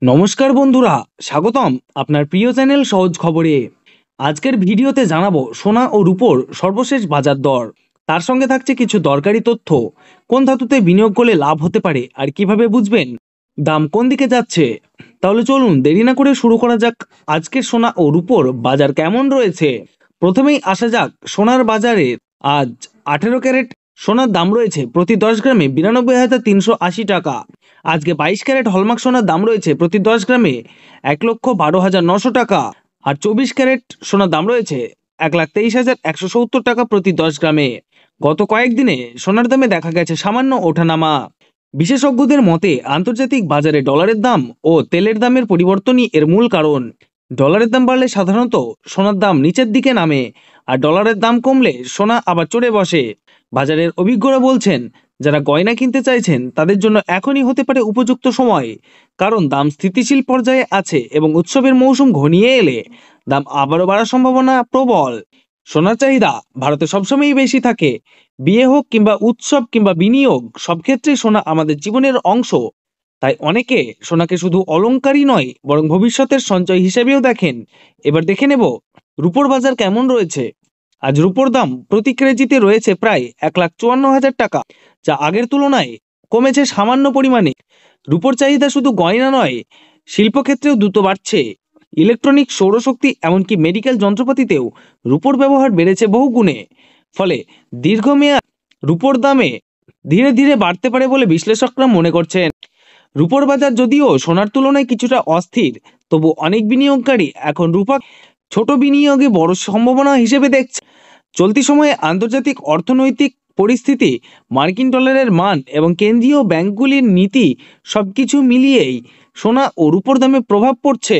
নমস্কার বন্ধুরা, স্বাগতম আপনার প্রিয় চ্যানেল সহজ খবরে। আজকের ভিডিওতে জানাবো সোনা ও রূপোর সর্বশেষ বাজার দর। তার সঙ্গে থাকছে কিছু দরকারি তথ্য, কোন ধাতুতে বিনিয়োগ করলে লাভ হতে পারে আর কিভাবে বুঝবেন দাম কোন দিকে যাচ্ছে। তাহলে চলুন দেরি না করে শুরু করা যাক। আজকের সোনা ও রূপোর বাজার কেমন রয়েছে প্রথমেই আসা যাক সোনার বাজারে। আজ 18 ক্যারেট সোনার দাম রয়েছে প্রতি 10 গ্রামে 92,380 টাকা। আজকে 22 ক্যারেট হলমার্ক সোনার দাম রয়েছে প্রতি 10 গ্রামে 1,12,900 টাকা। আর 24 ক্যারেট সোনার দাম রয়েছে 1,23,170 টাকা প্রতি 10 গ্রামে। গত কয়েকদিনে সোনার দামে দেখা গেছে সামান্য ওঠানামা। বিশেষজ্ঞদের মতে আন্তর্জাতিক বাজারে ডলারের দাম ও তেলের দামের পরিবর্তনই এর মূল কারণ। ডলারের দাম বাড়লে সাধারণত সোনার দাম নিচের দিকে নামে, আর ডলারের দাম কমলে সোনা আবার চড়ে বসে। বাজারের অভিজ্ঞরা বলছেন, যারা গয়না কিনতে চাইছেন তাদের জন্য এখনই হতে পারে উপযুক্ত সময়, কারণ দাম স্থিতিশীল পর্যায়ে আছে এবং উৎসবের মৌসুম ঘনিয়ে এলে দাম আবারও বাড়ার সম্ভাবনা প্রবল। সোনার চাহিদা ভারতে সবসময়ই বেশি থাকে। বিয়ে হোক কিংবা উৎসব কিংবা বিনিয়োগ, সব ক্ষেত্রেই সোনা আমাদের জীবনের অংশ। তাই অনেকে সোনাকে শুধু অলংকারই নয় বরং ভবিষ্যতের সঞ্চয় হিসেবেও দেখেন। এবার দেখে নেব রূপোর বাজার কেমন রয়েছে। আজ রূপোর দাম প্রতি কেজিতে রয়েছে প্রায় 1,54,000 টাকা, যা আগের তুলনায় কমেছে সামান্য পরিমাণে। রূপোর চাহিদা শুধু গয়না নয়, শিল্পক্ষেত্রেও দ্রুত বাড়ছে। ইলেকট্রনিক, সৌরশক্তি এমনকি মেডিকেল যন্ত্রপাতিতেও রূপোর ব্যবহার বেড়েছে বহু গুণে। ফলে দীর্ঘমেয়াদ রূপোর দামে ধীরে ধীরে বাড়তে পারে বলে বিশ্লেষকরা মনে করছেন। রূপোর বাজার যদিও সোনার তুলনায় কিছুটা অস্থির, তবু অনেক বিনিয়োগকারী এখন রূপা ছোট বিনিয়োগে বড় সম্ভাবনা হিসেবে দেখছে। চলতি সময়ে আন্তর্জাতিক অর্থনৈতিক পরিস্থিতি, মার্কিন ডলারের মান এবং কেন্দ্রীয় ব্যাংকগুলির নীতি সবকিছু মিলিয়েই সোনা ও রূপোর দামে প্রভাব পড়ছে।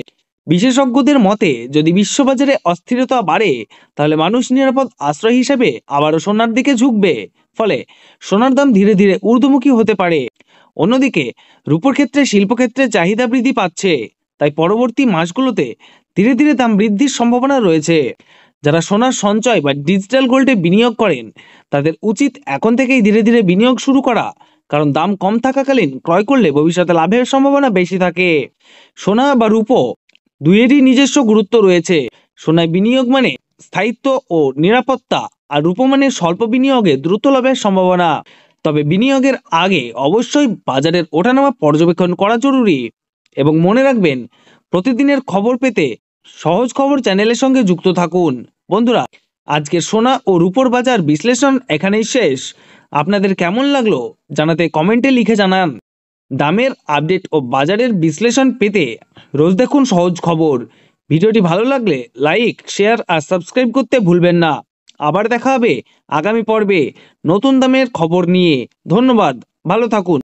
বিশেষজ্ঞদের মতে যদি বিশ্ববাজারে অস্থিরতা বাড়ে তাহলে মানুষ নিরাপদ আশ্রয় হিসেবে আবারও সোনার দিকে ঝুঁকবে। ফলে সোনার দাম ধীরে ধীরে ঊর্ধ্বমুখী হতে পারে। অন্যদিকে রূপোর ক্ষেত্রে শিল্পক্ষেত্রে চাহিদা বৃদ্ধি পাচ্ছে, তাই পরবর্তী মাসগুলোতে ধীরে ধীরে দাম বৃদ্ধির সম্ভাবনা রয়েছে। যারা সোনার সঞ্চয় বা ডিজিটাল গোল্ডে বিনিয়োগ করেন তাদের উচিত এখন থেকেই ধীরে ধীরে বিনিয়োগ শুরু করা, কারণ দাম কম থাকাকালীন ক্রয় করলে ভবিষ্যতে লাভের সম্ভাবনা বেশি থাকে। সোনা বা রূপো দুইয়েরই নিজস্ব গুরুত্ব রয়েছে। সোনায় বিনিয়োগ মানে স্থায়িত্ব ও নিরাপত্তা, আর রূপো মানে স্বল্প বিনিয়োগে দ্রুত লাভের সম্ভাবনা। তবে বিনিয়োগের আগে অবশ্যই বাজারের ওঠানামা পর্যবেক্ষণ করা জরুরি। এবং মনে রাখবেন, প্রতিদিনের খবর পেতে সহজ খবর চ্যানেলের সঙ্গে যুক্ত থাকুন। বন্ধুরা, আজকের সোনা ও রূপোর বাজার বিশ্লেষণ এখানেই শেষ। আপনাদের কেমন লাগলো জানাতে কমেন্টে লিখে জানান। দামের আপডেট ও বাজারের বিশ্লেষণ পেতে রোজ দেখুন সহজ খবর। ভিডিওটি ভালো লাগলে লাইক, শেয়ার আর সাবস্ক্রাইব করতে ভুলবেন না। আবার দেখা হবে আগামী পর্বে নতুন দামের খবর নিয়ে। ধন্যবাদ, ভালো থাকুন।